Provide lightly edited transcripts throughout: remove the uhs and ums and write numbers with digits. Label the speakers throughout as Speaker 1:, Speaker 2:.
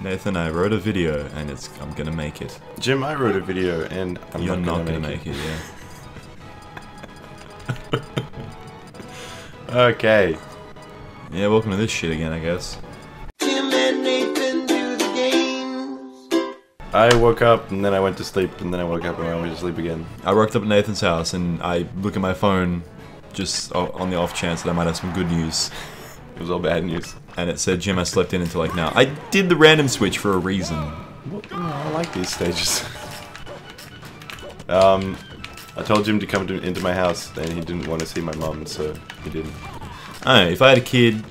Speaker 1: Nathan, I wrote a video and I'm gonna make it.
Speaker 2: Jim, I wrote a video and
Speaker 1: You're not gonna make it, yeah.
Speaker 2: Okay.
Speaker 1: Yeah, welcome to this shit again, I guess.
Speaker 3: Jim and Nathan do the games.
Speaker 2: I woke up and then I went to sleep and then I woke up and I went to sleep again.
Speaker 1: I rocked up at Nathan's house and I look at my phone just on the off chance that I might have some good news.
Speaker 2: It was all bad news.
Speaker 1: And it said Jim, I slept in until like now. I did the random switch for a reason.
Speaker 2: Well, I like these stages. I told Jim to come into my house and he didn't want to see my mum, so he didn't.
Speaker 1: I don't know, if I had a kid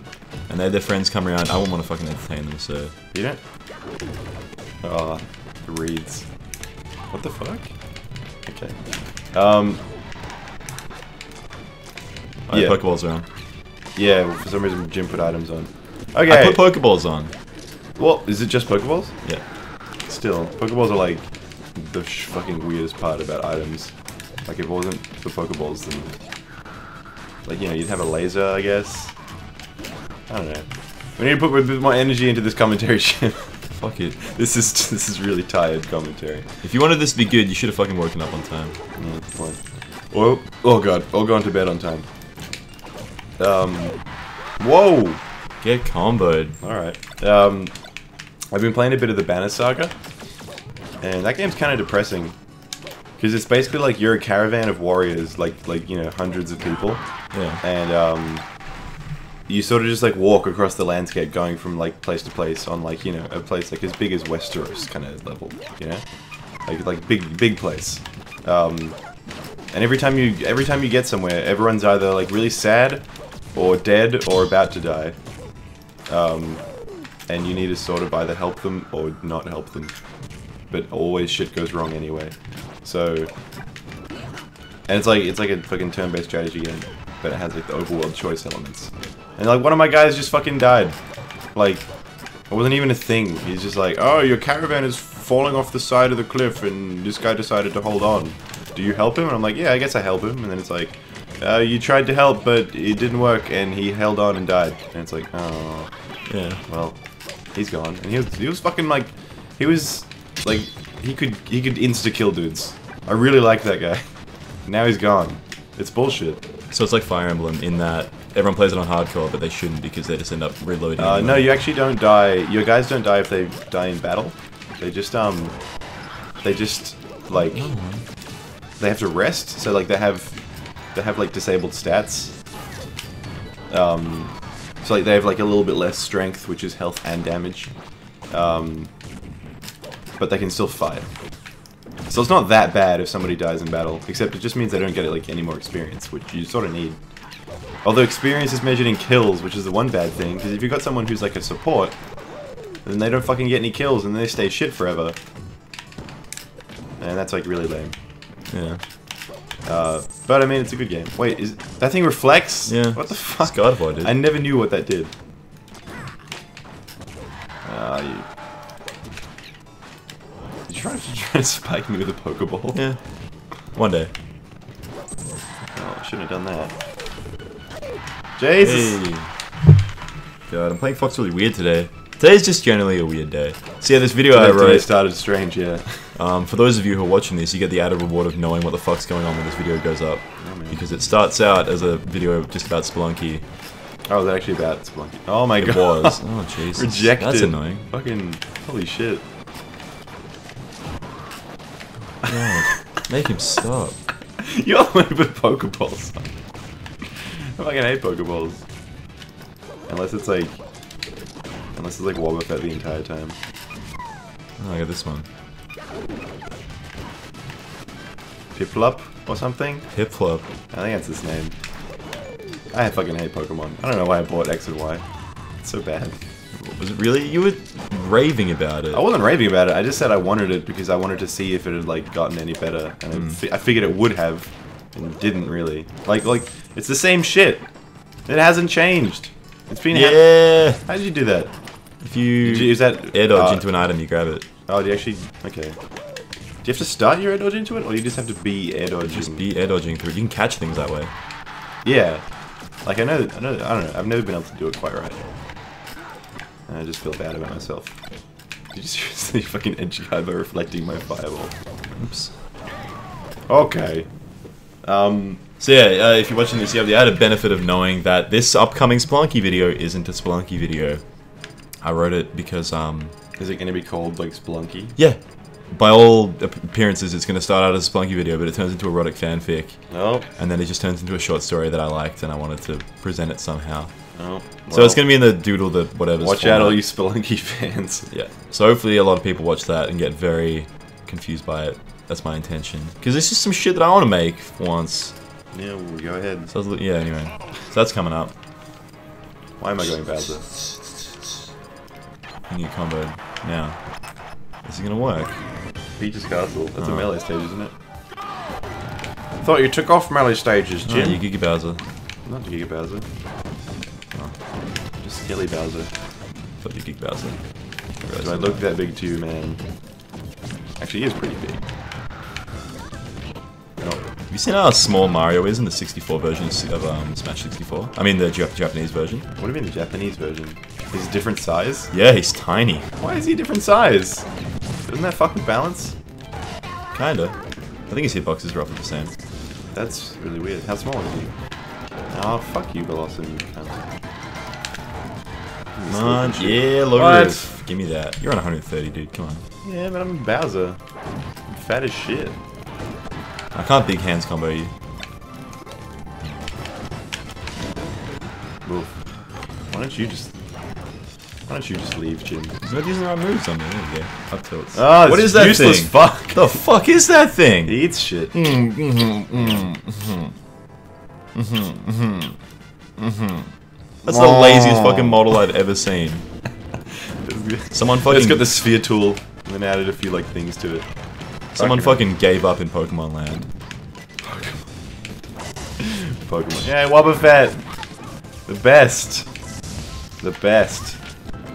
Speaker 1: and they had their friends come around, I wouldn't want to fucking entertain them, so...
Speaker 2: You don't? Oh, the reeds. What the fuck? Okay.
Speaker 1: I have Pokeballs around.
Speaker 2: Yeah, well, for some reason Jim put items on. Okay.
Speaker 1: I put Pokeballs on.
Speaker 2: Well, is it just Pokeballs?
Speaker 1: Yeah.
Speaker 2: Still, Pokeballs are like the fucking weirdest part about items. Like if it wasn't for Pokeballs, then like you'd have a laser, I guess. I don't know. We need to put a bit more energy into this commentary shit.
Speaker 1: Fuck it.
Speaker 2: This is really tired commentary.
Speaker 1: If you wanted this to be good, you should have fucking woken up on time.
Speaker 2: Yeah, good point. Oh god, I'll go to bed on time. Whoa!
Speaker 1: Get comboed.
Speaker 2: Alright. I've been playing a bit of the Banner Saga, and that game's kind of depressing. Because it's basically like you're a caravan of warriors, like hundreds of people.
Speaker 1: Yeah.
Speaker 2: And, you sort of just like walk across the landscape going from like place to place on like, a place like as big as Westeros kind of level, Like big place. And every time you get somewhere, everyone's either like really sad or dead or about to die. And you need to sort of either help them or not help them. But always shit goes wrong anyway. So, and it's like a fucking turn-based strategy game, but it has like the overworld choice elements. And like one of my guys just fucking died. Like, it wasn't even a thing. He's just like, oh, your caravan is falling off the side of the cliff, and this guy decided to hold on. Do you help him? And I'm like, yeah, I guess I help him. And then it's like, you tried to help, but it didn't work, and he held on and died. And it's like, oh,
Speaker 1: Yeah.
Speaker 2: well, he's gone. And he was fucking like, he was like, he could insta-kill dudes. I really like that guy. Now he's gone. It's bullshit.
Speaker 1: So it's like Fire Emblem in that everyone plays it on hardcore, but they shouldn't because they just end up reloading. Anyway.
Speaker 2: No, you actually don't die. Your guys don't die if they die in battle. They just like they have to rest. So like they have like disabled stats. So like they have like a little bit less strength, which is health and damage. But they can still fight. So it's not that bad if somebody dies in battle, except it just means they don't get like any more experience, which you sort of need. Although experience is measured in kills, which is the one bad thing, because if you've got someone who's like a support, then they don't fucking get any kills and they stay shit forever. And that's like really lame.
Speaker 1: Yeah.
Speaker 2: But I mean, it's a good game. Wait, is that thing reflects?
Speaker 1: Yeah.
Speaker 2: What the fuck?
Speaker 1: It's God avoided.
Speaker 2: I never knew what that did. You trying to spike me with a Pokeball?
Speaker 1: Yeah. One day.
Speaker 2: Oh, I shouldn't have done that. Jesus!
Speaker 1: Hey. God, I'm playing Fox really weird today. Today's just generally a weird day. So yeah, this video I
Speaker 2: Today
Speaker 1: wrote...
Speaker 2: started strange, yeah.
Speaker 1: For those of you who are watching this, you get the added reward of knowing what the fuck's going on when this video goes up.
Speaker 2: Oh,
Speaker 1: because it starts out as a video just about Spelunky.
Speaker 2: Oh, was that actually about Spelunky? Oh my god.
Speaker 1: It was. Oh, Jesus.
Speaker 2: Rejected.
Speaker 1: That's annoying.
Speaker 2: Fucking, holy shit.
Speaker 1: God, make him stop.
Speaker 2: You all want to put Pokeballs on. I fucking hate Pokeballs. Unless it's like Wobbuffet the entire time.
Speaker 1: Oh, I got this one.
Speaker 2: Piplup or something?
Speaker 1: Piplup.
Speaker 2: I think that's his name. I fucking hate Pokemon. I don't know why I bought X and Y. It's so bad.
Speaker 1: Was it really? You were raving about it.
Speaker 2: I wasn't raving about it. I just said I wanted it because I wanted to see if it had like gotten any better, and I figured it would have, and it didn't really. Like it's the same shit. It hasn't changed. It's been.
Speaker 1: Yeah.
Speaker 2: How did you do that?
Speaker 1: If you
Speaker 2: Is that
Speaker 1: air dodge into an item, you grab it.
Speaker 2: Oh, do you actually? Okay. Do you have to start your air dodge into it, or you just have to be air dodging?
Speaker 1: Just be air dodging through it. You can catch things that way.
Speaker 2: Yeah. Like I don't know. I've never been able to do it quite right. And I just feel bad about myself. Did you seriously fucking edge guy by reflecting my fireball?
Speaker 1: Oops.
Speaker 2: Okay.
Speaker 1: So yeah, if you're watching this, you have the added benefit of knowing that this upcoming Spelunky video isn't a Spelunky video. I wrote it because,
Speaker 2: Is it gonna be called, like, Spelunky?
Speaker 1: yeah. By all appearances, it's going to start out as a Spelunky video, but it turns into erotic fanfic.
Speaker 2: Oh.
Speaker 1: And then it just turns into a short story that I liked, and I wanted to present it somehow.
Speaker 2: Oh.
Speaker 1: So it's going to be in the doodle, the whatever.
Speaker 2: Watch out, all you Spelunky fans.
Speaker 1: Yeah. So hopefully a lot of people watch that and get very confused by it. That's my intention. Because it's just some shit that I want to make for once.
Speaker 2: Yeah, well, go ahead.
Speaker 1: So yeah, anyway. So that's coming up.
Speaker 2: Why am I going Bowser?
Speaker 1: You need combo now. Is it going to work?
Speaker 2: Peach's Castle. That's a melee stage, isn't it? Thought you took off melee stages,
Speaker 1: Oh,
Speaker 2: Jim.
Speaker 1: you Giga Bowser.
Speaker 2: Not Giga Bowser.
Speaker 1: Oh,
Speaker 2: Just Hilly Bowser.
Speaker 1: thought you Giga Bowser.
Speaker 2: Do I look that big to you, man? Actually, he is pretty big. No.
Speaker 1: Have you seen how small Mario is in the 64 version of Smash 64? I mean the Japanese version.
Speaker 2: What do you mean the Japanese version? Is he different size?
Speaker 1: Yeah, he's tiny.
Speaker 2: Why is he different size? Doesn't that fuck with balance?
Speaker 1: Kinda. I think his hitbox is roughly the same.
Speaker 2: That's really weird. How small is he? Oh, fuck you, Velocity. You cunt.
Speaker 1: Come on, yeah, low
Speaker 2: What?
Speaker 1: roof. Give me that. You're on 130, dude. Come on.
Speaker 2: Yeah, but I'm Bowser. I'm fat as shit.
Speaker 1: I can't big hands combo you.
Speaker 2: Wolf. Why don't you just leave, Jim?
Speaker 1: He's not using the right moves on me. There you go. Up tilts.
Speaker 2: Oh,
Speaker 1: what
Speaker 2: it's
Speaker 1: is that
Speaker 2: useless
Speaker 1: thing?
Speaker 2: fuck.
Speaker 1: The fuck is that thing?
Speaker 2: He eats shit.
Speaker 1: That's the laziest fucking model I've ever seen. Someone
Speaker 2: It's
Speaker 1: fucking
Speaker 2: got the sphere tool, and then added a few like things to it.
Speaker 1: someone fucking gave up in Pokemon Land.
Speaker 2: Pokemon. Yeah, Wobbuffet! The best! The best.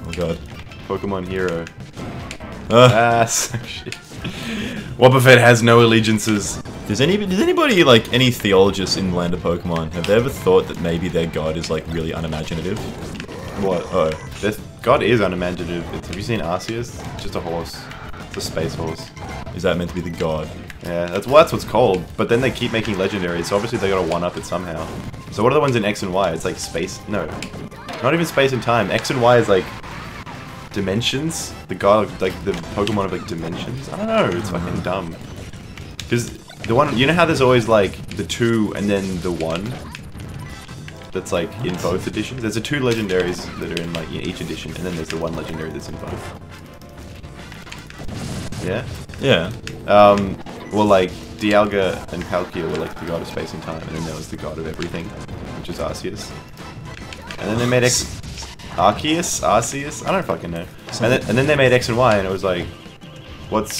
Speaker 1: Oh god.
Speaker 2: Pokemon hero. So shit. Wobbuffet has no allegiances.
Speaker 1: Does anybody, like, any theologists in the land of Pokemon, have they ever thought that maybe their god is, like, really unimaginative?
Speaker 2: What?
Speaker 1: Oh.
Speaker 2: God is unimaginative. Have you seen Arceus? It's just a horse. It's a space horse.
Speaker 1: Is that meant to be the god?
Speaker 2: Yeah, that's what's called. But then they keep making legendaries, so obviously they gotta one-up it somehow. So what are the ones in X and Y? It's like space... No. Not even space and time. X and Y is like... dimensions? The god, like, the Pokemon of, like, dimensions? I don't know, it's fucking dumb. Because the one... You know how there's always, like, the 2 and then the 1? That's, like, in both editions? There's the 2 legendaries that are in, like, each edition, and then there's the 1 legendary that's in both. Yeah?
Speaker 1: Yeah.
Speaker 2: Well, like, Dialga and Palkia were, like, the god of space and time, and then there was the god of everything, which is Arceus. And then they made Arceus? Arceus? I don't fucking know. And then they made X and Y, and it was like, what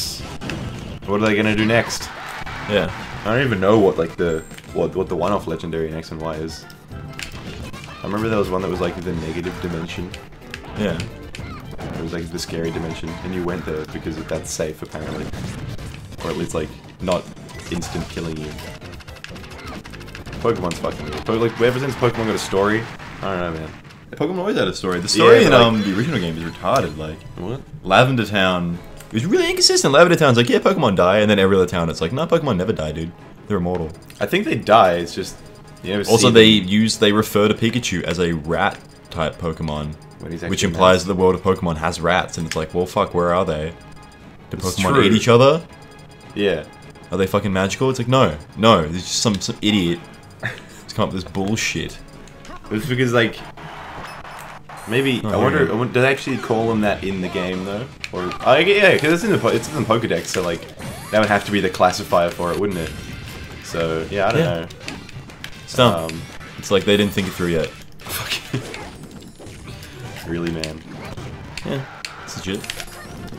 Speaker 2: are they gonna do next?
Speaker 1: Yeah.
Speaker 2: I don't even know what, like, what the one-off legendary in X and Y is. I remember there was one that was, like, the negative dimension.
Speaker 1: Yeah.
Speaker 2: It was, like, the scary dimension, and you went there because that's safe, apparently. Or at least, like, not instant killing you. Pokemon's fucking weird. Like, ever since Pokemon got a story, I don't know, man.
Speaker 1: Pokemon always had a story. The story in
Speaker 2: like,
Speaker 1: the original game is retarded. Like,
Speaker 2: what?
Speaker 1: Lavender Town, it was really inconsistent. Lavender Town's like, yeah, Pokemon die, and then every other town, it's like, no, Pokemon never die, dude. They're immortal.
Speaker 2: I think they die. It's just you never
Speaker 1: Also,
Speaker 2: see
Speaker 1: they refer to Pikachu as a rat type Pokemon,
Speaker 2: them.
Speaker 1: which implies that the world of Pokemon has rats, and it's like, well, fuck, where are they? Do
Speaker 2: It's
Speaker 1: Pokemon
Speaker 2: true.
Speaker 1: eat each other?
Speaker 2: Yeah.
Speaker 1: Are they fucking magical? It's like, no, there's just some idiot who's come up with this bullshit.
Speaker 2: It's because, like, maybe I wonder. Do they actually call them that in the game though? Or yeah, because it's in the Pokédex, so like that would have to be the classifier for it, wouldn't it? So yeah, I don't know.
Speaker 1: It's dumb. It's like they didn't think it through yet.
Speaker 2: Really, man.
Speaker 1: Yeah, it's legit.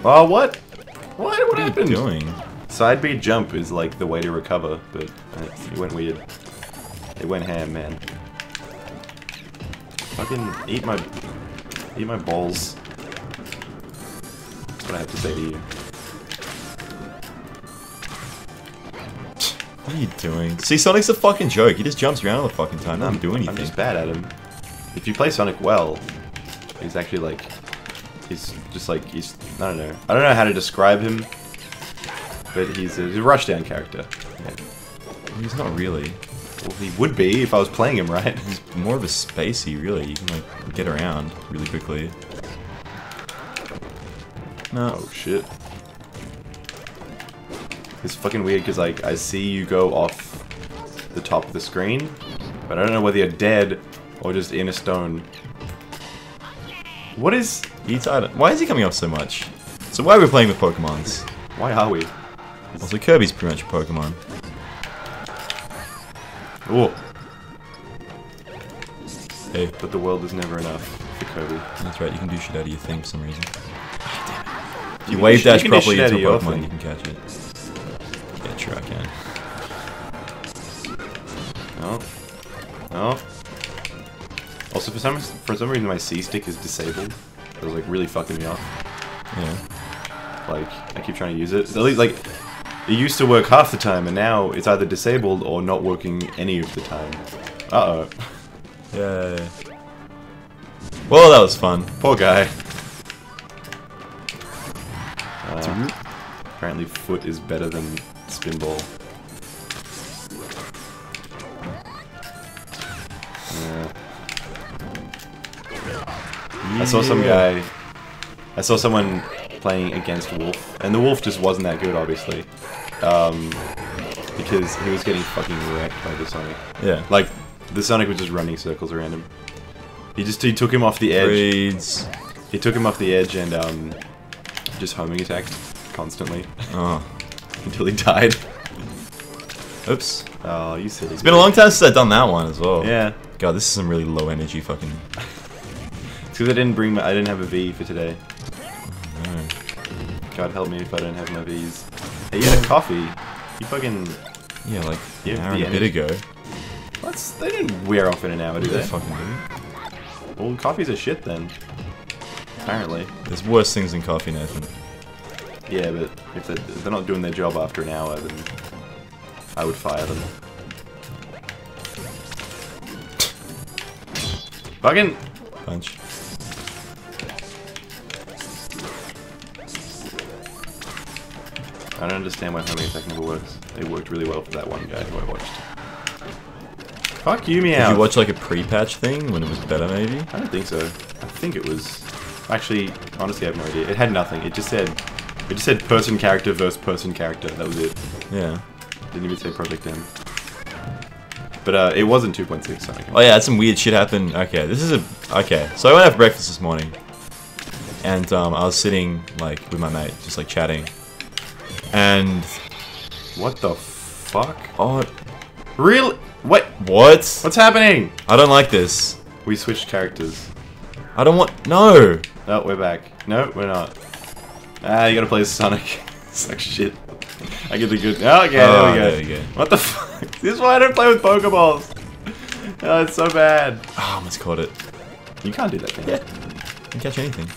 Speaker 2: Oh, what? What
Speaker 1: What are you
Speaker 2: happened?
Speaker 1: doing?
Speaker 2: Side B jump is like the way to recover, but it went weird. It went ham, man. Fucking eat my balls. That's what I have to say to you.
Speaker 1: What are you doing? See, Sonic's a fucking joke. He just jumps around all the fucking time. Doesn't do anything.
Speaker 2: I'm just bad at him. If you play Sonic well, he's actually like, just like he's I don't know how to describe him, but he's a rushdown character. Yeah.
Speaker 1: He's not really.
Speaker 2: Well, he would be if I was playing him right.
Speaker 1: He's more of a spacey, really. You can like get around really quickly. No.
Speaker 2: Oh shit. It's fucking weird because like I see you go off the top of the screen, but I don't know whether you're dead or just in a stone. What is?
Speaker 1: Why is he coming off so much? So why are we playing with Pokemons?
Speaker 2: Why are we?
Speaker 1: Also, Kirby's pretty much a Pokemon.
Speaker 2: Oh.
Speaker 1: Hey.
Speaker 2: But the world is never enough for Kirby.
Speaker 1: That's right, you can do shit out of your thing for some reason. If you wave dash properly into a Pokemon, you can catch it. Yeah, sure I can.
Speaker 2: Oh. Oh. Also, for some reason, my C stick is disabled. It was like really fucking me up.
Speaker 1: Yeah.
Speaker 2: Like I keep trying to use it. At least like it used to work half the time, and now it's either disabled or not working any of the time. Uh oh.
Speaker 1: Yeah. Well, that was fun.
Speaker 2: Poor guy. Apparently, foot is better than spinball. Yeah. I saw some guy. I saw someone playing against Wolf, and the Wolf just wasn't that good, obviously, because he was getting fucking wrecked by the Sonic.
Speaker 1: Yeah.
Speaker 2: Like the Sonic was just running circles around him. He took him off the edge.
Speaker 1: Breeds.
Speaker 2: He took him off the edge and just homing attacked constantly.
Speaker 1: Oh.
Speaker 2: Until he died.
Speaker 1: Oops.
Speaker 2: Oh, you silly.
Speaker 1: It's been a long time since I've done that one as well.
Speaker 2: Yeah.
Speaker 1: God, this is some really low energy fucking.
Speaker 2: It's because I didn't have a V for today.
Speaker 1: Oh, no.
Speaker 2: God help me if I don't have my Vs. Hey, you had a coffee. You fucking.
Speaker 1: Yeah, like
Speaker 2: You
Speaker 1: an
Speaker 2: have
Speaker 1: hour and
Speaker 2: the
Speaker 1: a bit ago.
Speaker 2: They didn't wear off in an hour, do
Speaker 1: They
Speaker 2: they?
Speaker 1: fucking do.
Speaker 2: Well, coffee's a shit then. Apparently.
Speaker 1: There's worse things than coffee, Nathan.
Speaker 2: Yeah, but if they're not doing their job after an hour, then I would fire them. Fucking
Speaker 1: Punch.
Speaker 2: I don't understand why homing attack never works. It worked really well for that one guy who I watched. Fuck you, Meow.
Speaker 1: Did you watch like a pre-patch thing when it was better, maybe?
Speaker 2: I don't think so. I think it was. Actually, honestly, I have no idea. It had nothing. It just said person character versus person character. That was it.
Speaker 1: Yeah.
Speaker 2: Didn't even say Project M. But it wasn't 2.6 Sonic.
Speaker 1: Oh yeah, some weird shit happened. Okay, okay. So I went out for breakfast this morning, and I was sitting like with my mate, just like chatting, and
Speaker 2: What the fuck?
Speaker 1: oh,
Speaker 2: Really? What?
Speaker 1: what?
Speaker 2: What's happening?
Speaker 1: I don't like this.
Speaker 2: We switched characters.
Speaker 1: I don't want. No.
Speaker 2: No, we're back. No, we're not. Ah, you gotta play as Sonic. It's like shit. I get the good. Oh, okay,
Speaker 1: Oh,
Speaker 2: there we go.
Speaker 1: there we go.
Speaker 2: What the fuck? This is why I don't play with Pokeballs. Oh, it's so bad.
Speaker 1: Oh, I almost caught it.
Speaker 2: You can't do that thing.
Speaker 1: Yeah. You can catch anything.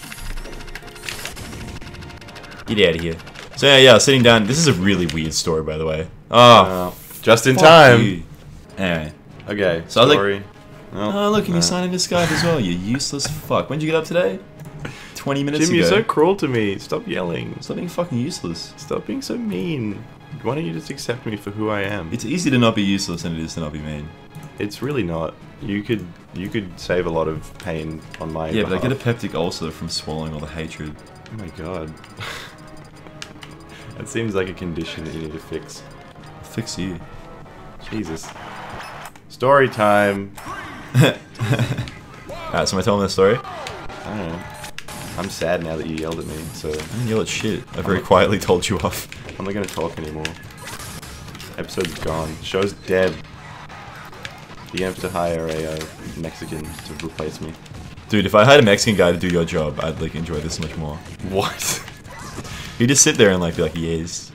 Speaker 1: Get out of here. So yeah, I was sitting down. This is a really weird story, by the way. Oh,
Speaker 2: Just in
Speaker 1: fuck
Speaker 2: time.
Speaker 1: you. Anyway.
Speaker 2: Okay,
Speaker 1: So I was like-
Speaker 2: story.
Speaker 1: Oh, look, and you signed into Skype as well, you useless fuck. When did you get up today? 20 minutes
Speaker 2: Jim,
Speaker 1: ago.
Speaker 2: you're so cruel to me. Stop yelling.
Speaker 1: Stop being fucking useless.
Speaker 2: Stop being so mean. Why don't you just accept me for who I am?
Speaker 1: It's easy to not be useless than it is to not be mean.
Speaker 2: It's really not. You could save a lot of pain on my
Speaker 1: Yeah, but I
Speaker 2: behalf.
Speaker 1: get a peptic ulcer from swallowing all the hatred.
Speaker 2: Oh my god. That seems like a condition that you need to fix.
Speaker 1: I'll fix you.
Speaker 2: Jesus. Story time.
Speaker 1: Alright, so am I telling this story?
Speaker 2: I don't know. I'm sad now that you yelled at me, so
Speaker 1: I didn't yell at shit. I very quietly told you off.
Speaker 2: I'm not gonna talk anymore. Episode's gone. Show's dead. You're gonna have to hire a Mexican to replace me.
Speaker 1: Dude, if I had a Mexican guy to do your job, I'd like enjoy this much more.
Speaker 2: What?
Speaker 1: He'd just sit there and like be like, yes.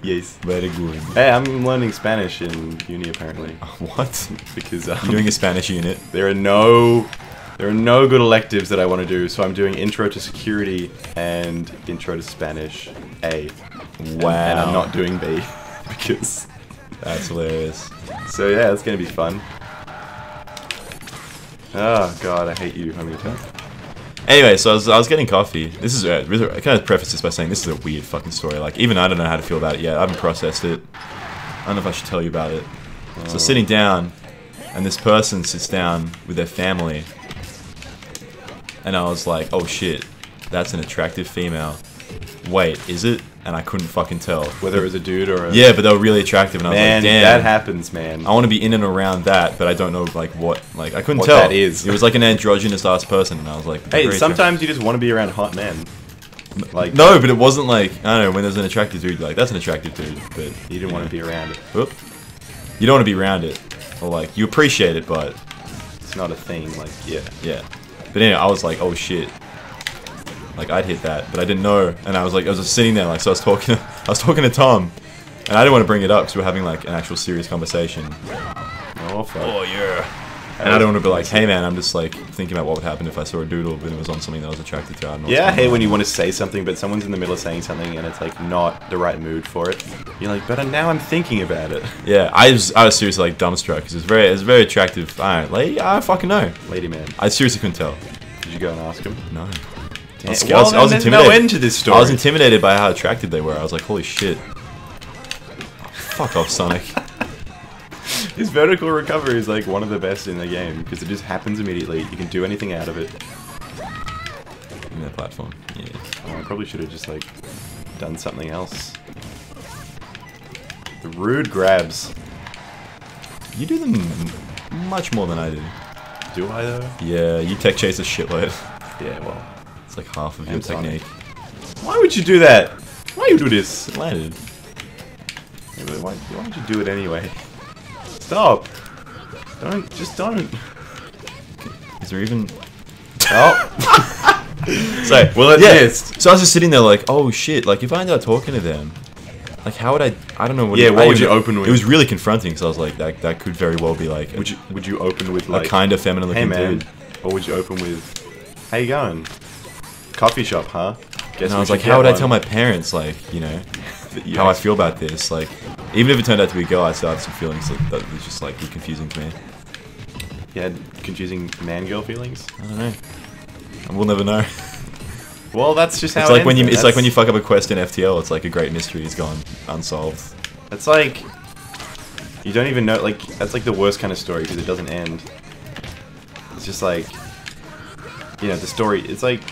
Speaker 2: Yes.
Speaker 1: Very good.
Speaker 2: Hey, I'm learning Spanish in uni apparently.
Speaker 1: What?
Speaker 2: Because
Speaker 1: You're doing a Spanish unit.
Speaker 2: there are no good electives that I want to do, so I'm doing Intro to Security and Intro to Spanish A.
Speaker 1: Wow.
Speaker 2: And I'm not doing B because.
Speaker 1: That's hilarious.
Speaker 2: So yeah, it's gonna be fun. Oh god, I hate you, homie.
Speaker 1: Anyway, so I was getting coffee. This is I kind of preface this by saying this is a weird fucking story. Like, even I don't know how to feel about it yet. I haven't processed it. I don't know if I should tell you about it. So sitting down, and this person sits down with their family, and I was like, oh shit, that's an attractive female. Wait, is it? And I couldn't fucking tell
Speaker 2: whether it was a dude or a...
Speaker 1: Yeah, but they were really attractive, and I was like, damn,
Speaker 2: that happens, man.
Speaker 1: I want to be in and around that, but I don't know like what. Like, I couldn't
Speaker 2: what
Speaker 1: tell.
Speaker 2: That is.
Speaker 1: It was like an androgynous ass person, and I was like,
Speaker 2: hey, sometimes you just want to be around hot men. Like,
Speaker 1: no, but it wasn't like, I don't know, when there's an attractive dude, like, that's an attractive dude, but
Speaker 2: you didn't want to be around it.
Speaker 1: Whoop. You don't want to be around it, or like, you appreciate it, but
Speaker 2: it's not a thing. Like,
Speaker 1: yeah. But anyway, I was like, oh shit. Like, I'd hit that, but I didn't know, and I was just sitting there, like, so I was talking to Tom, and I didn't want to bring it up because we were having like an actual serious conversation.
Speaker 2: Oh fuck.
Speaker 1: Oh yeah. And I don't want to be like, hey man, I'm just like thinking about what would happen if I saw a doodle, but it was on something that I was attracted to. I don't know.
Speaker 2: Yeah, I hate when you want to say something, but someone's in the middle of saying something, and it's like not the right mood for it. You're like, but now I'm thinking about it.
Speaker 1: Yeah, I was seriously like dumbstruck because it was very attractive. I don't fucking know.
Speaker 2: Lady man.
Speaker 1: I seriously couldn't tell.
Speaker 2: Did you go and ask him?
Speaker 1: No.
Speaker 2: I was intimidated. No end to this story.
Speaker 1: I was intimidated by how attractive they were. I was like, holy shit. Fuck off, Sonic.
Speaker 2: His vertical recovery is like one of the best in the game because it just happens immediately. You can do anything out of it.
Speaker 1: In that platform, yeah.
Speaker 2: Oh, I probably should have just like done something else. The rude grabs.
Speaker 1: You do them much more than I do.
Speaker 2: Do I though?
Speaker 1: Yeah, you tech chase a shitload.
Speaker 2: Yeah, well.
Speaker 1: It's like half of your technique.
Speaker 2: Why would you do that? Why you do this?
Speaker 1: It landed.
Speaker 2: Yeah, but why would you do it anyway? Stop! Just don't.
Speaker 1: Is there even...
Speaker 2: Oh!
Speaker 1: So,
Speaker 2: well, it missed.
Speaker 1: So I was just sitting there like, oh shit, like if I ended up talking to them, like how would I don't know what...
Speaker 2: Yeah, what would you open with?
Speaker 1: It was really confronting because I was like, that could very well be like...
Speaker 2: Would you open with like...
Speaker 1: A kind of feminine looking dude.
Speaker 2: Or would you open with, how you going? Coffee shop, huh?
Speaker 1: Guess and I was like, how would I tell my parents, like, you know, how I feel about this? Like, even if it turned out to be a girl, I still have some feelings that was just like confusing to me.
Speaker 2: You had confusing man-girl feelings?
Speaker 1: I don't know. We'll never know.
Speaker 2: Well, that's just how
Speaker 1: it's like when you it's like when you fuck up a quest in FTL. It's like a great mystery is gone unsolved.
Speaker 2: It's like you don't even know. Like that's like the worst kind of story because it doesn't end. It's just like, you know, the story. It's like,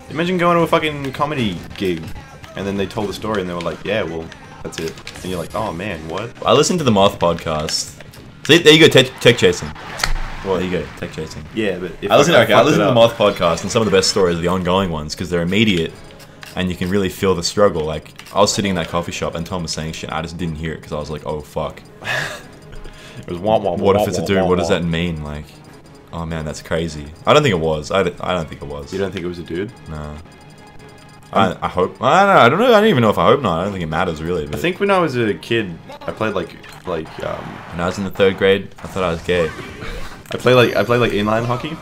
Speaker 2: imagine going to a fucking comedy gig, and then they told the story, and they were like, yeah, well, that's it. And you're like, oh man, what?
Speaker 1: I listened to the Moth podcast. See, there you go, tech chasing. Well, there you go, tech chasing.
Speaker 2: Yeah, but if
Speaker 1: I listened to the Moth podcast, and some of the best stories are the ongoing ones because they're immediate, and you can really feel the struggle. Like, I was sitting in that coffee shop, and Tom was saying shit, I just didn't hear it because I was like, oh fuck.
Speaker 2: It was wah, wah,
Speaker 1: what
Speaker 2: wah,
Speaker 1: if it's a dude? What does that mean? Like, oh man, that's crazy. I don't think it was. I don't think it was.
Speaker 2: You don't think it was a dude?
Speaker 1: No. I hope. I don't know. I don't even know if I hope not. I don't think it matters really. But
Speaker 2: I think when I was a kid, I played like
Speaker 1: when I was in the 3rd grade, I thought I was gay.
Speaker 2: I played like inline hockey.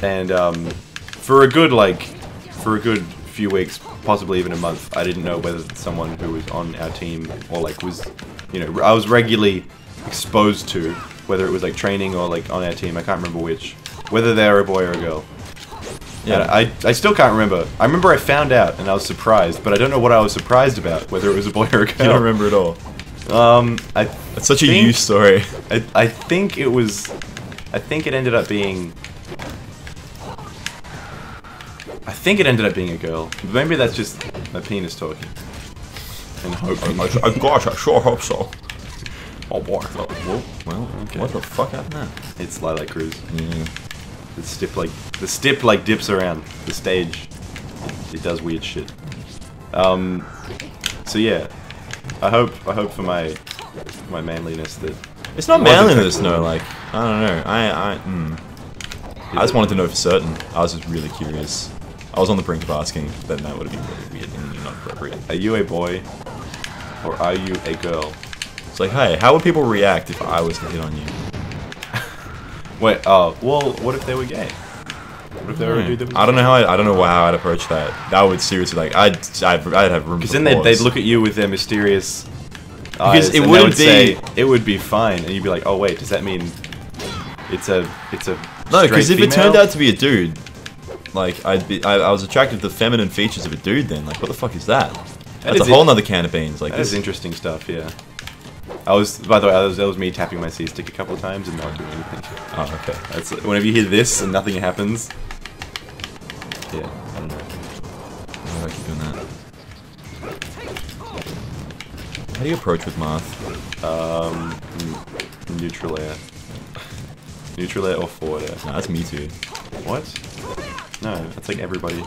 Speaker 2: And for a good few weeks, possibly even a month, I didn't know whether someone who was on our team or like was, you know, I was regularly exposed to, whether it was like training or like on our team, I can't remember which, whether they're a boy or a girl. Yeah, I still can't remember. I remember I found out and I was surprised, but I don't know what I was surprised about, whether it was a boy or a girl.
Speaker 1: You don't remember at all.
Speaker 2: It's
Speaker 1: such a you story.
Speaker 2: I think it was. I think it ended up being. I think it ended up being a girl. But maybe that's just my penis talking. And hoping.
Speaker 1: Gosh, I sure hope so.
Speaker 2: Oh boy.
Speaker 1: Well, okay. What the fuck happened there?
Speaker 2: It's Lilac Cruise.
Speaker 1: Yeah.
Speaker 2: The stip like dips around the stage. It does weird shit. So yeah, I hope for my manliness that
Speaker 1: it's not manliness. No, like I don't know. I just wanted to know for certain. I was just really curious. I was on the brink of asking, but that would have been really weird and not appropriate.
Speaker 2: Are you a boy or are you a girl?
Speaker 1: It's like, hey, how would people react if I was to hit on you?
Speaker 2: Wait, well, what if they were gay? What if they were a dude that was
Speaker 1: I don't know how I'd approach that. That would seriously, like, I'd have room.
Speaker 2: Because then they'd look at you with their mysterious
Speaker 1: eyes,
Speaker 2: because it wouldn't say it would be fine, and you'd be like, oh wait, does that mean it's a
Speaker 1: No, because if
Speaker 2: straight
Speaker 1: it turned
Speaker 2: female?
Speaker 1: out to be a dude, like I was attracted to the feminine features of a dude. Then, like, what the fuck is that? That's a whole nother can of beans. Like,
Speaker 2: That
Speaker 1: this
Speaker 2: is interesting stuff, yeah. By the way, that was me tapping my C stick a couple of times and not doing anything.
Speaker 1: Oh, okay.
Speaker 2: That's whenever you hear this and nothing happens. Yeah, I don't know.
Speaker 1: Why do I keep doing that? How do you approach with Marth?
Speaker 2: Neutral air. Neutral air or forward air.
Speaker 1: Nah, that's me too.
Speaker 2: What? No, that's like everybody.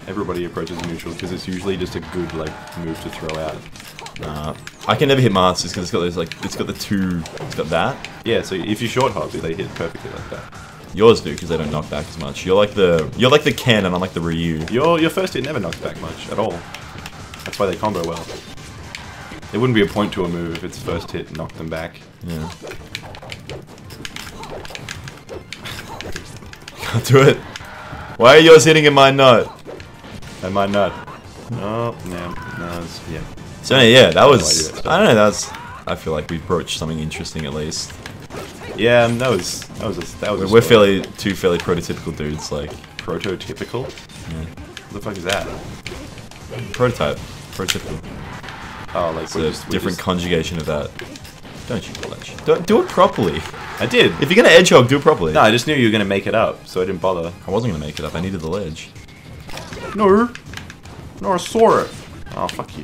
Speaker 2: Everybody approaches neutral because it's usually just a good like move to throw out.
Speaker 1: Nah, I can never hit Marth just because it's got those like it's got that.
Speaker 2: Yeah, so if you short hop, they hit perfectly like that.
Speaker 1: Yours do because they don't knock back as much. You're like the Ken and I'm like the Ryu.
Speaker 2: Your first hit never knocks back much at all. That's why they combo well. There wouldn't be a point to a move if its first hit knocked them back.
Speaker 1: Yeah. Can't do it. Why are yours hitting and mine not?
Speaker 2: And mine not. Oh, no, yeah.
Speaker 1: So yeah, that was.
Speaker 2: idea that stuff.
Speaker 1: I don't know. I feel like we broached something interesting at least.
Speaker 2: Yeah, that was a
Speaker 1: We're
Speaker 2: story.
Speaker 1: two fairly prototypical dudes. Like
Speaker 2: Prototypical?
Speaker 1: yeah.
Speaker 2: What the fuck is that?
Speaker 1: Prototypical.
Speaker 2: Oh, like
Speaker 1: It's a different conjugation of that. Don't you glitch? Don't do it properly.
Speaker 2: I did.
Speaker 1: If you're gonna edgehog, do it properly.
Speaker 2: No, I just knew you were gonna make it up, so I didn't bother.
Speaker 1: I wasn't gonna make it up. I needed the ledge.
Speaker 2: No, I saw it. Oh, fuck you.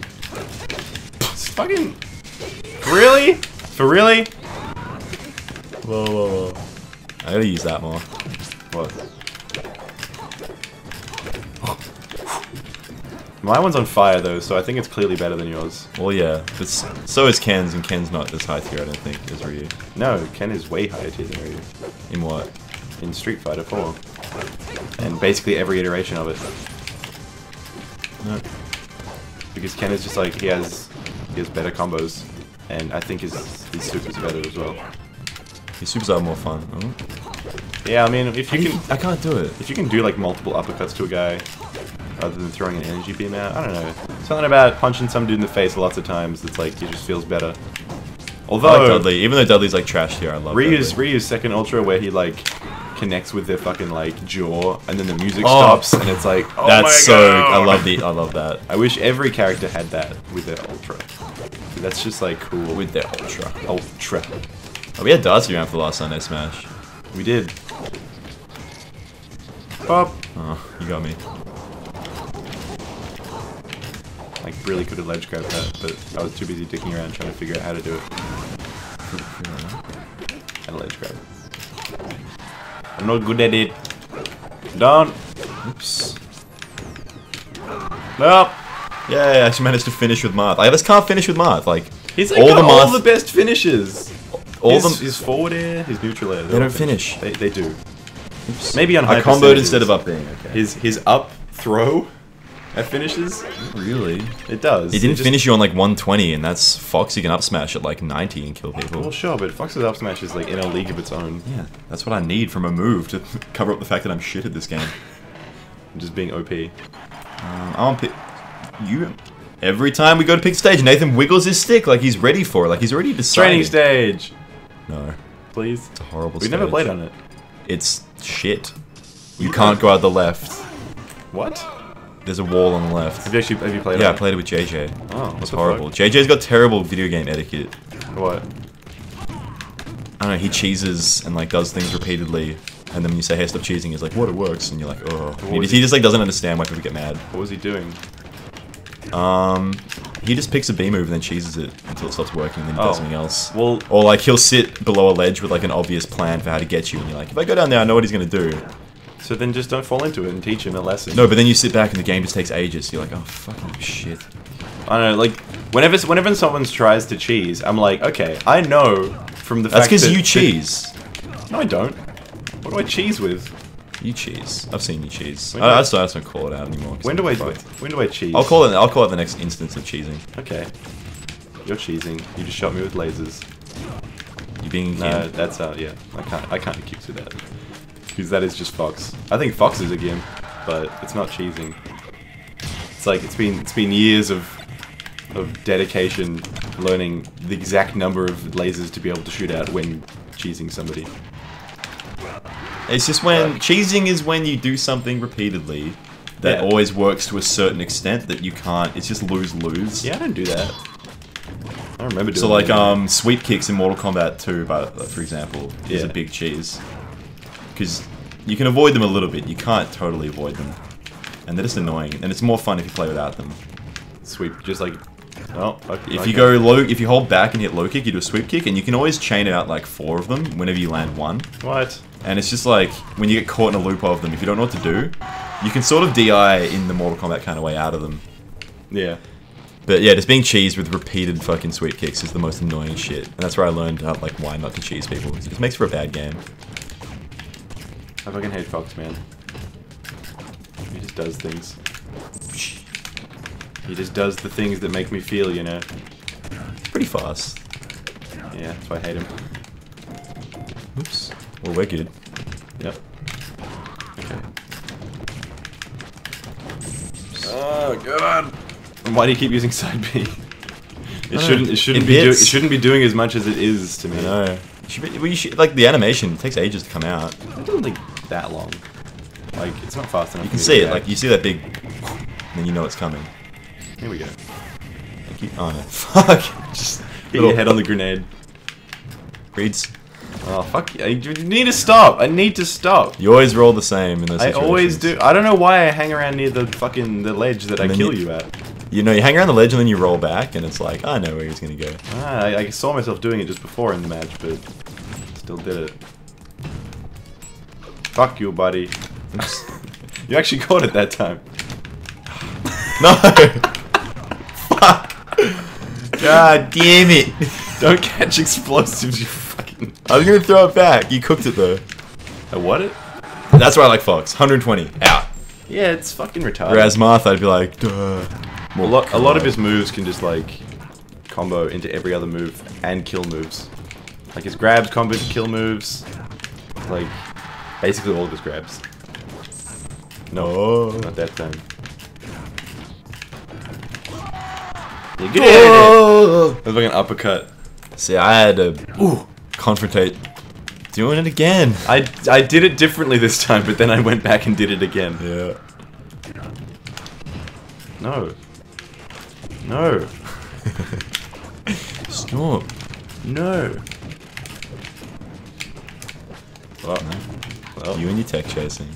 Speaker 2: It's fucking. Really? For really?
Speaker 1: Whoa. I gotta use that more.
Speaker 2: What? My one's on fire though, so I think it's clearly better than yours.
Speaker 1: Well, yeah, but so is Ken's, and Ken's not as high tier, I don't think, as Ryu.
Speaker 2: No, Ken is way higher tier than Ryu.
Speaker 1: In what?
Speaker 2: In Street Fighter 4. And basically every iteration of it.
Speaker 1: No.
Speaker 2: Because Ken is just like, he has better combos. And I think his supers are better as well.
Speaker 1: His supers are more fun. Oh.
Speaker 2: Yeah, I mean, if you can...
Speaker 1: I can't do it.
Speaker 2: If you can do like multiple uppercuts to a guy, rather than throwing an energy beam out, I don't know. Something about punching some dude in the face lots of times that's like, it just feels better. Although...
Speaker 1: I like Dudley. Even though Dudley's like trash here, I love Dudley.
Speaker 2: Ryu's second ultra where he like connects with their fucking like jaw and then the music stops and it's like, oh
Speaker 1: That's
Speaker 2: my
Speaker 1: so...
Speaker 2: God.
Speaker 1: I love that.
Speaker 2: I wish every character had that with their ultra. That's just like cool.
Speaker 1: With their ultra.
Speaker 2: Ultra.
Speaker 1: Oh, we had Darcy around for the last Sunday Smash.
Speaker 2: We did. Pop.
Speaker 1: Oh, you got me.
Speaker 2: Like really could have ledge grabbed that, but I was too busy dicking around trying to figure out how to do it. And ledge grab. I'm not good at it. Don't.
Speaker 1: Oops.
Speaker 2: Nope.
Speaker 1: Yeah, I actually managed to finish with Marth. I just can't finish with Marth. Like,
Speaker 2: He's like all the best finishes. His forward air, his neutral air.
Speaker 1: They don't finish.
Speaker 2: They do.
Speaker 1: Oops.
Speaker 2: Maybe on high
Speaker 1: I comboed
Speaker 2: percentages.
Speaker 1: instead of up being, okay.
Speaker 2: His up throw at finishes.
Speaker 1: Really?
Speaker 2: It does.
Speaker 1: He didn't
Speaker 2: just
Speaker 1: finish you on like 120, and that's Fox. You can up smash at like 90 and kill people.
Speaker 2: Well, sure, but Fox's up smash is like in a league of its own.
Speaker 1: Yeah, that's what I need from a move to cover up the fact that I'm shit at this game.
Speaker 2: Just being OP.
Speaker 1: I want pick you. Every time we go to pick stage, Nathan wiggles his stick like he's ready for it, like he's already decided.
Speaker 2: Training stage.
Speaker 1: No,
Speaker 2: Please.
Speaker 1: it's a horrible.
Speaker 2: We
Speaker 1: stage.
Speaker 2: never played on it.
Speaker 1: It's shit. You can't go out the left.
Speaker 2: What?
Speaker 1: There's a wall on the left.
Speaker 2: Have you played
Speaker 1: Yeah,
Speaker 2: on
Speaker 1: I played it with JJ.
Speaker 2: Oh,
Speaker 1: It's horrible. JJ's got terrible video game etiquette.
Speaker 2: it? What?
Speaker 1: I don't know, he cheeses and like does things repeatedly, and then when you say, hey, stop cheesing, he's like, what, it works, and you're like, oh. He just like doesn't understand why people get mad.
Speaker 2: What was he doing?
Speaker 1: He just picks a B move and then cheeses it until it stops working, and then he does something else.
Speaker 2: Well,
Speaker 1: Or like he'll sit below a ledge with like an obvious plan for how to get you, and you're like, if I go down there, I know what he's gonna do.
Speaker 2: so then just don't fall into it and teach him a lesson.
Speaker 1: No, but then you sit back and the game just takes ages. You're like, oh fucking shit.
Speaker 2: I don't know, like, whenever someone tries to cheese, I'm like, okay, I know from the
Speaker 1: That's
Speaker 2: fact that...
Speaker 1: because you cheese.
Speaker 2: No, I don't. What do I cheese with?
Speaker 1: You cheese. I've seen you cheese.
Speaker 2: When do I-
Speaker 1: I just don't call it out anymore. 'cause
Speaker 2: When do
Speaker 1: I'm
Speaker 2: I
Speaker 1: fucked.
Speaker 2: cheese?
Speaker 1: I'll call it the next instance of cheesing.
Speaker 2: Okay. You're cheesing. You just shot me with lasers.
Speaker 1: You being a
Speaker 2: No,
Speaker 1: kid.
Speaker 2: that's yeah. I can't accuse you of that. Because that is just Fox. I think Fox is a gimp, but it's not cheesing. It's like it's been years of dedication learning the exact number of lasers to be able to shoot out when cheesing somebody.
Speaker 1: It's just when cheesing is when you do something repeatedly that always works to a certain extent that you can't. It's just lose-lose.
Speaker 2: Yeah, I don't do that. I don't remember doing
Speaker 1: So like
Speaker 2: that.
Speaker 1: sweep kicks in Mortal Kombat 2, for example, is a big cheese. Because you can avoid them a little bit. You can't totally avoid them, and they're just annoying. And it's more fun if you play without them.
Speaker 2: Sweep, just like. Oh, okay.
Speaker 1: If you go low, if you hold back and hit low kick, you do a sweep kick, and you can always chain out like 4 of them whenever you land one.
Speaker 2: What?
Speaker 1: And it's just like, when you get caught in a loop of them, if you don't know what to do, you can sort of DI in the Mortal Kombat kind of way out of them.
Speaker 2: Yeah.
Speaker 1: But yeah, just being cheesed with repeated fucking sweep kicks is the most annoying shit. And that's where I learned how, like, why not to cheese people. It just makes for a bad game.
Speaker 2: I fucking hate Fox, man. He just does things. He just does the things that make me feel, you know?
Speaker 1: Pretty fast.
Speaker 2: Yeah, that's why I hate him.
Speaker 1: Oops. Well, we're good.
Speaker 2: Yep. Okay. Oh god! And why do you keep using side B? It shouldn't be doing as much as it is to me.
Speaker 1: I know. You should, like, the animation, it takes ages to come out.
Speaker 2: It doesn't take that long. Like, it's not fast enough.
Speaker 1: You can see it, like, you see that big, and then you know it's coming.
Speaker 2: Here we go.
Speaker 1: Thank you. Oh no. Fuck!
Speaker 2: Just hit your head on the grenade.
Speaker 1: Reeds.
Speaker 2: Oh fuck! I need to stop. I need to stop.
Speaker 1: You always roll the same in those situations.
Speaker 2: I always do. I don't know why I hang around near the fucking ledge that I kill you at.
Speaker 1: You know, you hang around the ledge and then you roll back, and it's like, I know where he's gonna go.
Speaker 2: I saw myself doing it just before in the match, but still did it. Fuck you, buddy. You actually caught it that time.
Speaker 1: No! Fuck! God damn it!
Speaker 2: Don't catch explosives, you fucking...
Speaker 1: I was gonna throw it back. You cooked it though.
Speaker 2: I what it?
Speaker 1: That's why I like Fox. 120. Out.
Speaker 2: Yeah, it's fucking retarded.
Speaker 1: Whereas Marth, I'd be like, duh.
Speaker 2: A lot of his moves can just like combo into every other move and kill moves. Like his grabs combo to kill moves. Like basically all of his grabs. No, not that time. Yeah, get it! That's like an uppercut.
Speaker 1: See, I had to confrontate doing it again.
Speaker 2: I did it differently this time, but then I went back and did it again.
Speaker 1: Yeah.
Speaker 2: No. No.
Speaker 1: Stop.
Speaker 2: No.
Speaker 1: Well, you and your tech chasing.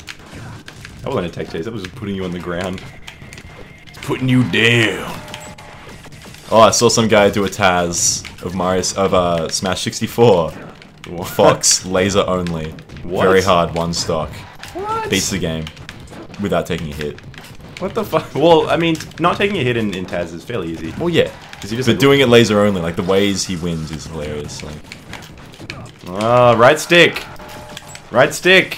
Speaker 2: I wasn't a tech chase, I was just putting you on the ground. Putting you down.
Speaker 1: Oh, I saw some guy do a Taz of Smash 64.
Speaker 2: What?
Speaker 1: Fox laser only.
Speaker 2: What?
Speaker 1: Very hard, one stock.
Speaker 2: What?
Speaker 1: Beats the game without taking a hit.
Speaker 2: What the fuck? Well, I mean, not taking a hit in Taz is fairly easy.
Speaker 1: Well, yeah.
Speaker 2: He just,
Speaker 1: But
Speaker 2: like,
Speaker 1: doing it laser only, like the ways he wins is hilarious. Like,
Speaker 2: right stick. Right stick.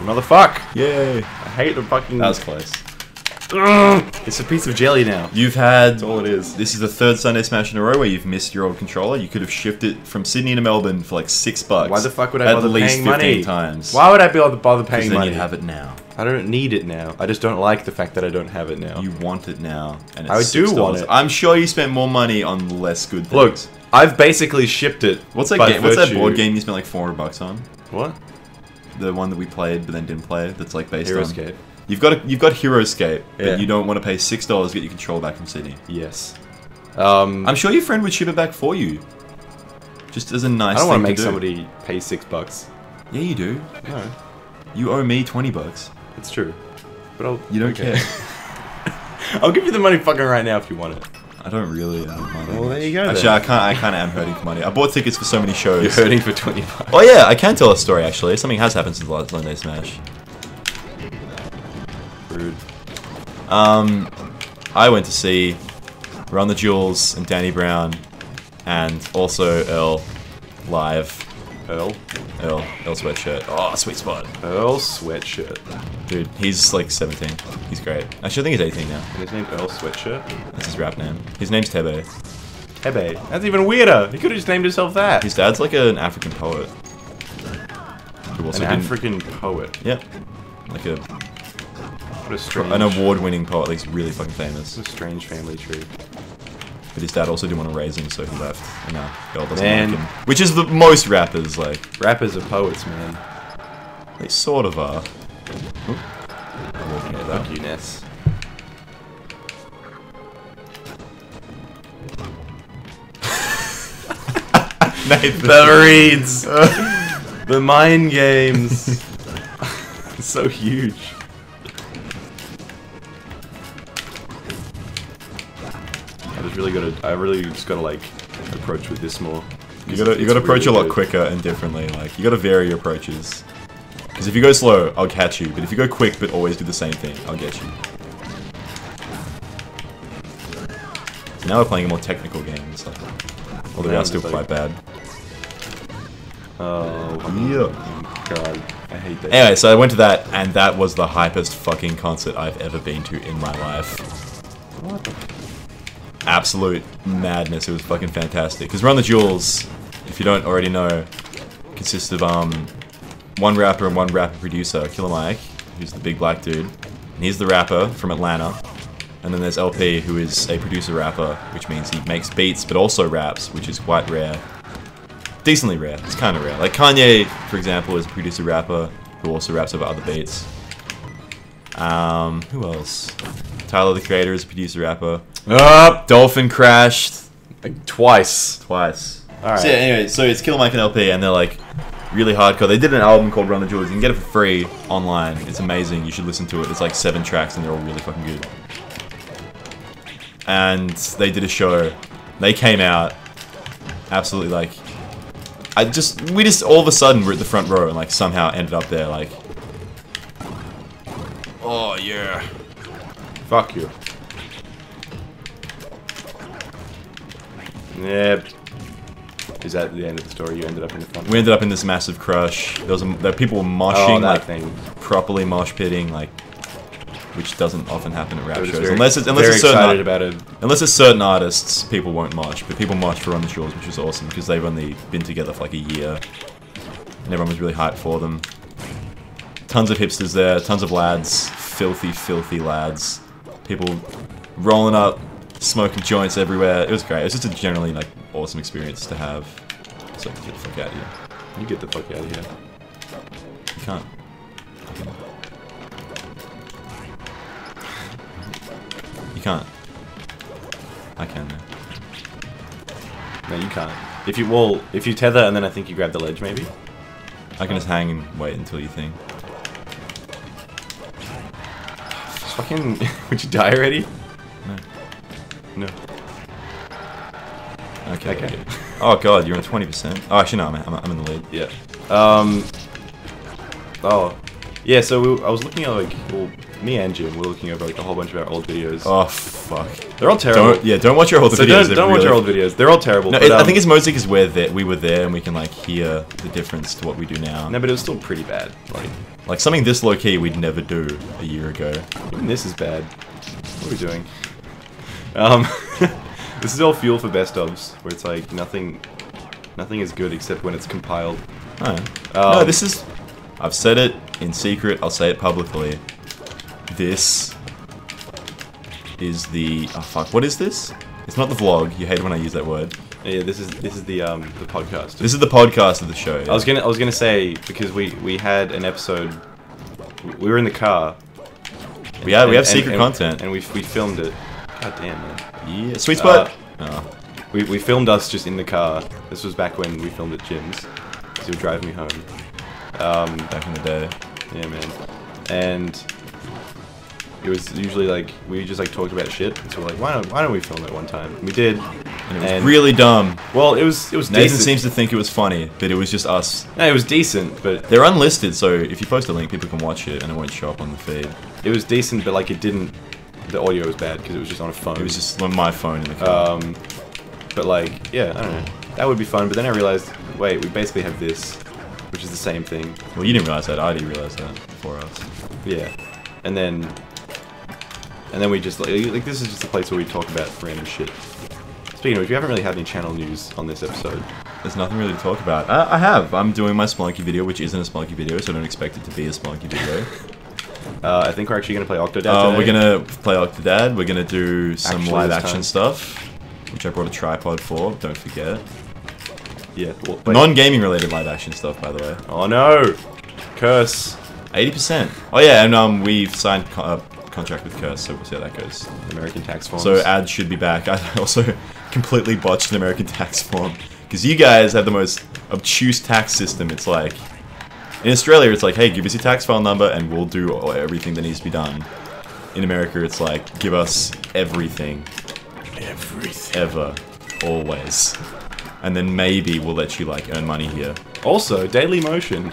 Speaker 2: Motherfuck.
Speaker 1: yay!
Speaker 2: I hate the fucking...
Speaker 1: That was close.
Speaker 2: It's a piece of jelly now.
Speaker 1: You've had...
Speaker 2: That's all it is.
Speaker 1: This is the third Sunday Smash in a row where you've missed your old controller. You could have shipped it from Sydney to Melbourne for like $6.
Speaker 2: Why the fuck would I
Speaker 1: at
Speaker 2: bother
Speaker 1: least
Speaker 2: paying
Speaker 1: 15
Speaker 2: money?
Speaker 1: times.
Speaker 2: Why would I bother paying
Speaker 1: then
Speaker 2: money?
Speaker 1: you'd have it now.
Speaker 2: I don't need it now. I just don't like the fact that I don't have it now.
Speaker 1: You want it now, and
Speaker 2: I
Speaker 1: it's
Speaker 2: do
Speaker 1: $6.
Speaker 2: want it.
Speaker 1: I'm sure you spent more money on less good things.
Speaker 2: Look, I've basically shipped it.
Speaker 1: what's that
Speaker 2: by
Speaker 1: game? What's that
Speaker 2: virtue-
Speaker 1: board game you spent like $400 on?
Speaker 2: What?
Speaker 1: The one that we played but then didn't play. That's like based on.
Speaker 2: Heroescape.
Speaker 1: You've got Heroescape,
Speaker 2: Yeah.
Speaker 1: but you don't want to pay $6 to get your controller back from Sydney.
Speaker 2: Yes.
Speaker 1: I'm sure your friend would ship it back for you. Just as a nice
Speaker 2: I don't
Speaker 1: thing
Speaker 2: want to make
Speaker 1: do.
Speaker 2: somebody pay $6.
Speaker 1: Yeah, you do.
Speaker 2: No,
Speaker 1: You owe me $20.
Speaker 2: it's true. But I'll.
Speaker 1: You don't
Speaker 2: okay.
Speaker 1: care.
Speaker 2: I'll give you the money fucking right now if you want it.
Speaker 1: I don't really. I don't mind that
Speaker 2: Well, there
Speaker 1: much.
Speaker 2: you go,
Speaker 1: Actually,
Speaker 2: then.
Speaker 1: I kind of am hurting for money. I bought tickets for so many shows.
Speaker 2: You're hurting for $20.
Speaker 1: Oh yeah, I can tell a story actually. Something has happened since the last Sunday Smash.
Speaker 2: Rude.
Speaker 1: I went to see Run the Jewels and Danny Brown, and also Earl live.
Speaker 2: Earl
Speaker 1: Sweatshirt. Oh, sweet spot.
Speaker 2: Earl Sweatshirt.
Speaker 1: Dude, he's like 17. He's great. Actually, I think he's 18 now.
Speaker 2: And his name Earl Sweatshirt?
Speaker 1: That's his rap name. His name's Tebe.
Speaker 2: Hebe. That's even weirder. He could have just named himself that.
Speaker 1: His dad's like an African poet. Who also
Speaker 2: An
Speaker 1: didn't-
Speaker 2: African poet.
Speaker 1: Yep. Like
Speaker 2: What a strange...
Speaker 1: an award-winning poet. Like, he's really fucking famous.
Speaker 2: What a strange family tree.
Speaker 1: But his dad also didn't want to raise him, so he left. And now Earl doesn't
Speaker 2: Man.
Speaker 1: like him. Which is the most rappers, like.
Speaker 2: Rappers are poets, man.
Speaker 1: They sort of are. Oop. I'm walking over.
Speaker 2: Fuck you, Ness.
Speaker 1: Nathan.
Speaker 2: The reads! The mind games! It's so huge. I really just gotta like approach with this more.
Speaker 1: You gotta approach really a lot quicker and differently. Like you gotta vary your approaches. Because if you go slow, I'll catch you. But if you go quick but always do the same thing, I'll get you. So now we're playing a more technical game. It's like, although we are still quite bad.
Speaker 2: Oh
Speaker 1: yeah.
Speaker 2: God, I hate that.
Speaker 1: Anyway, so I went to that, and that was the hypest fucking concert I've ever been to in my life.
Speaker 2: What the?
Speaker 1: Absolute madness. It was fucking fantastic. Because Run the Jewels, if you don't already know, consists of one rapper and one rapper producer, Killer Mike, who's the big black dude. And he's the rapper from Atlanta. And then there's LP, who is a producer rapper, which means he makes beats but also raps, which is quite rare. Decently rare. It's kind of rare. Like Kanye, for example, is a producer rapper who also raps over other beats. Who else? Tyler, the Creator, is a producer rapper. Dolphin crashed.
Speaker 2: Like twice.
Speaker 1: Alright.
Speaker 2: Alright.
Speaker 1: So yeah, anyway, so it's Killer Mike and LP, and they're like really hardcore. They did an album called Run the Jewels. You can get it for free online. It's amazing. You should listen to it. It's like 7 tracks, and they're all really fucking good. And they did a show. They came out absolutely like... we just all of a sudden were at the front row and like somehow ended up there like... Oh yeah.
Speaker 2: Fuck you. Yep. Is that the end of the story? You ended up in the front row?
Speaker 1: We ended up in this massive crush. There were people were moshing, like
Speaker 2: thing.
Speaker 1: Properly mosh pitting, like, which doesn't often happen at rap shows.
Speaker 2: Very,
Speaker 1: unless it's certain artists, people won't mosh, but people mosh for Run the Jewels, which was awesome because they've only been together for like a year, and everyone was really hyped for them. Tons of hipsters there, tons of lads, filthy lads, people rolling up, smoking joints everywhere. It was great. It was just a generally like awesome experience to have. So get the fuck out of here.
Speaker 2: You get the fuck out of here.
Speaker 1: You can't. You can't. I can now.
Speaker 2: No, you can't. If you tether and then I think you grab the ledge, maybe.
Speaker 1: I can just hang and wait until you think.
Speaker 2: Fucking. Would you die already?
Speaker 1: No.
Speaker 2: No.
Speaker 1: Okay. Oh god, you're on 20%. Oh, actually no, I'm in the lead.
Speaker 2: Yeah. Oh. Yeah. So I was looking at like, well, me and Jim were looking over like a whole bunch of our old videos.
Speaker 1: Oh fuck.
Speaker 2: They're all terrible.
Speaker 1: Don't watch your old videos.
Speaker 2: Don't watch our old videos. They're all terrible.
Speaker 1: No,
Speaker 2: but,
Speaker 1: I think it's mostly because we were there and we can like hear the difference to what we do now.
Speaker 2: No, but it was still pretty bad.
Speaker 1: Like something this low key we'd never do a year ago.
Speaker 2: Even this is bad. What are we doing? This is all fuel for best ofs, where it's like nothing is good except when it's compiled.
Speaker 1: Oh. No, this is... I've said it in secret, I'll say it publicly. This is the... Oh fuck, what is this? It's not the vlog, you hate it when I use that word.
Speaker 2: Yeah, this is the podcast.
Speaker 1: This is the podcast of the show. Yeah.
Speaker 2: I was gonna say, because we had an episode, we were in the car.
Speaker 1: We have secret content.
Speaker 2: And we filmed it. God damn, man.
Speaker 1: Yeah, sweet spot.
Speaker 2: We filmed us just in the car. This was back when we filmed at Jim's. So he would drive me home.
Speaker 1: Back in the day.
Speaker 2: Yeah, man. And it was usually like, we just like talked about shit. So we're like, why don't we film it one time? And we did.
Speaker 1: And it was really dumb.
Speaker 2: Well, it was
Speaker 1: Nathan
Speaker 2: decent.
Speaker 1: seems to think it was funny, but it was just us.
Speaker 2: No, it was decent, but...
Speaker 1: They're unlisted, so if you post a link, people can watch it, and it won't show up on the feed.
Speaker 2: It was decent, but like it didn't... The audio was bad, because it was just on a phone.
Speaker 1: It was just on my phone in the car.
Speaker 2: But like, yeah, I don't know. That would be fun, but then I realized, wait, we basically have this, which is the same thing.
Speaker 1: Well, you didn't realize that. I already realized that before us.
Speaker 2: Yeah. And then we just, like this is just a place where we talk about random shit. Speaking of which, we haven't really had any channel news on this episode.
Speaker 1: There's nothing really to talk about. I have. I'm doing my Spelunky video, which isn't a Spelunky video, so I don't expect it to be a Spelunky video.
Speaker 2: I think we're actually going to play Octodad today.
Speaker 1: We're going to play Octodad. We're going to do some
Speaker 2: Actually,
Speaker 1: live
Speaker 2: this
Speaker 1: action
Speaker 2: time.
Speaker 1: stuff, which I brought a tripod for, don't forget.
Speaker 2: Yeah.
Speaker 1: Non-gaming related live action stuff, by the way.
Speaker 2: Oh no! Curse.
Speaker 1: 80%. Oh yeah, and we've signed contract with Curse, so we'll see how that goes.
Speaker 2: American tax forms.
Speaker 1: So ads should be back. I also completely botched an American tax form because you guys have the most obtuse tax system. It's like in Australia, it's like, hey, give us your tax file number and we'll do everything that needs to be done. In America, it's like, give us everything, ever, always, and then maybe we'll let you like earn money here.
Speaker 2: Also, Daily Motion.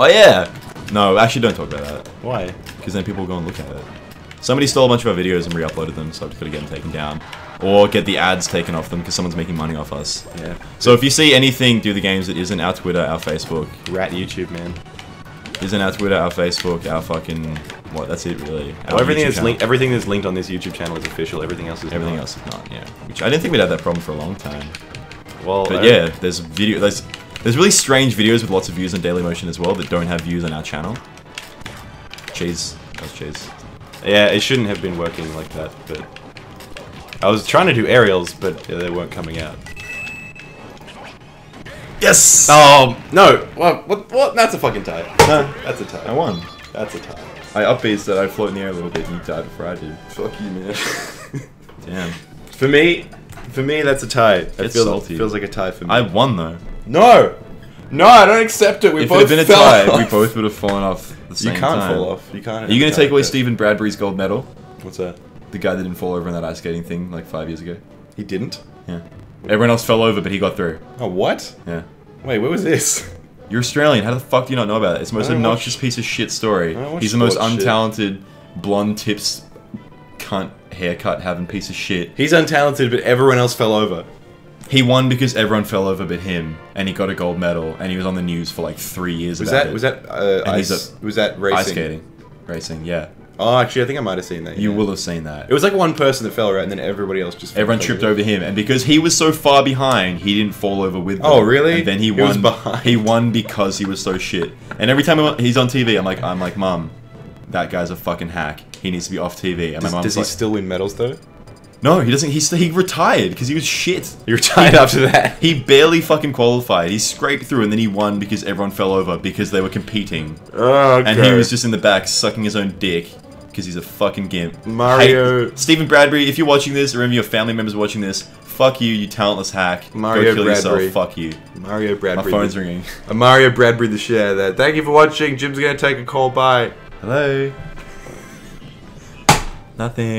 Speaker 1: Oh yeah. No, actually, don't talk about that.
Speaker 2: Why?
Speaker 1: Because then people will go and look at it. Somebody stole a bunch of our videos and re-uploaded them, so I've just got to get them taken down. Or get the ads taken off them because someone's making money off us.
Speaker 2: Yeah.
Speaker 1: So if you see anything DoTheGames that isn't our Twitter, our Facebook,
Speaker 2: Rat YouTube, man.
Speaker 1: isn't our Twitter, our Facebook, our fucking what? That's it, really.
Speaker 2: Well, everything that's linked on this YouTube channel is official. Everything else is
Speaker 1: Everything
Speaker 2: not.
Speaker 1: else is not. Yeah. Which I didn't think we'd have that problem for a long time.
Speaker 2: Well,
Speaker 1: But yeah, there's really strange videos with lots of views on Dailymotion as well that don't have views on our channel. Cheese. That was cheese.
Speaker 2: yeah, it shouldn't have been working like that. But I was trying to do aerials, but they weren't coming out.
Speaker 1: Yes!
Speaker 2: Oh no! What? That's a fucking tie.
Speaker 1: No,
Speaker 2: That's a tie.
Speaker 1: I won.
Speaker 2: That's a tie.
Speaker 1: I upbeats that I float in the air a little bit and you died before I did.
Speaker 2: Fuck you, man.
Speaker 1: Damn.
Speaker 2: For me, that's a tie. It
Speaker 1: It's
Speaker 2: feels,
Speaker 1: salty.
Speaker 2: feels like a tie for me.
Speaker 1: I won though.
Speaker 2: No, I don't accept it. We
Speaker 1: If it
Speaker 2: both
Speaker 1: had been a
Speaker 2: fell
Speaker 1: tie,
Speaker 2: off.
Speaker 1: we both would have fallen off the same
Speaker 2: You can't
Speaker 1: time.
Speaker 2: fall off. You can't.
Speaker 1: Are you going to take away Stephen Bradbury's gold medal?
Speaker 2: What's that?
Speaker 1: The guy that didn't fall over in that ice skating thing like 5 years ago?
Speaker 2: He didn't.
Speaker 1: Yeah. Everyone else fell over, but he got through.
Speaker 2: Oh, what?
Speaker 1: Yeah.
Speaker 2: Wait, what was this?
Speaker 1: You're Australian. How the fuck do you not know about it? It's the most
Speaker 2: I don't
Speaker 1: obnoxious
Speaker 2: watch-
Speaker 1: piece of shit story.
Speaker 2: I don't watch
Speaker 1: He's the most
Speaker 2: sports shit.
Speaker 1: untalented, blonde tips, cunt haircut having piece of shit.
Speaker 2: He's untalented, but everyone else fell over.
Speaker 1: He won because everyone fell over but him, and he got a gold medal, and he was on the news for like 3 years.
Speaker 2: Was
Speaker 1: about
Speaker 2: that
Speaker 1: it.
Speaker 2: was that
Speaker 1: And he's
Speaker 2: ice? Was that racing?
Speaker 1: Ice skating, racing? Yeah,
Speaker 2: Oh, actually, I think I might have seen that.
Speaker 1: you
Speaker 2: yeah.
Speaker 1: will have seen that.
Speaker 2: It was like one person that fell right, and then everybody else just.
Speaker 1: Everyone
Speaker 2: fell
Speaker 1: tripped over him, and because he was so far behind, he didn't fall over with them.
Speaker 2: Oh, really?
Speaker 1: And then he
Speaker 2: He
Speaker 1: won.
Speaker 2: was behind.
Speaker 1: He won because he was so shit. And every time he's on TV, I'm like, Mum, that guy's a fucking hack. He needs to be off TV. And my mum's
Speaker 2: Does he
Speaker 1: like,
Speaker 2: still win medals though?
Speaker 1: no, he doesn't. He retired because he was shit.
Speaker 2: He retired after that.
Speaker 1: He barely fucking qualified. He scraped through, and then he won because everyone fell over because they were competing.
Speaker 2: Oh, okay.
Speaker 1: And he was just in the back sucking his own dick because he's a fucking gimp.
Speaker 2: Mario.
Speaker 1: Hey, Stephen Bradbury, if you're watching this, or any of your family members are watching this, fuck you, you talentless hack.
Speaker 2: Mario
Speaker 1: Go kill
Speaker 2: Bradbury.
Speaker 1: yourself. Fuck you.
Speaker 2: Mario Bradbury.
Speaker 1: My phone's ringing.
Speaker 2: Mario Bradbury the share there. Thank you for watching. Jim's gonna take a call. Bye.
Speaker 1: Hello. Nothing.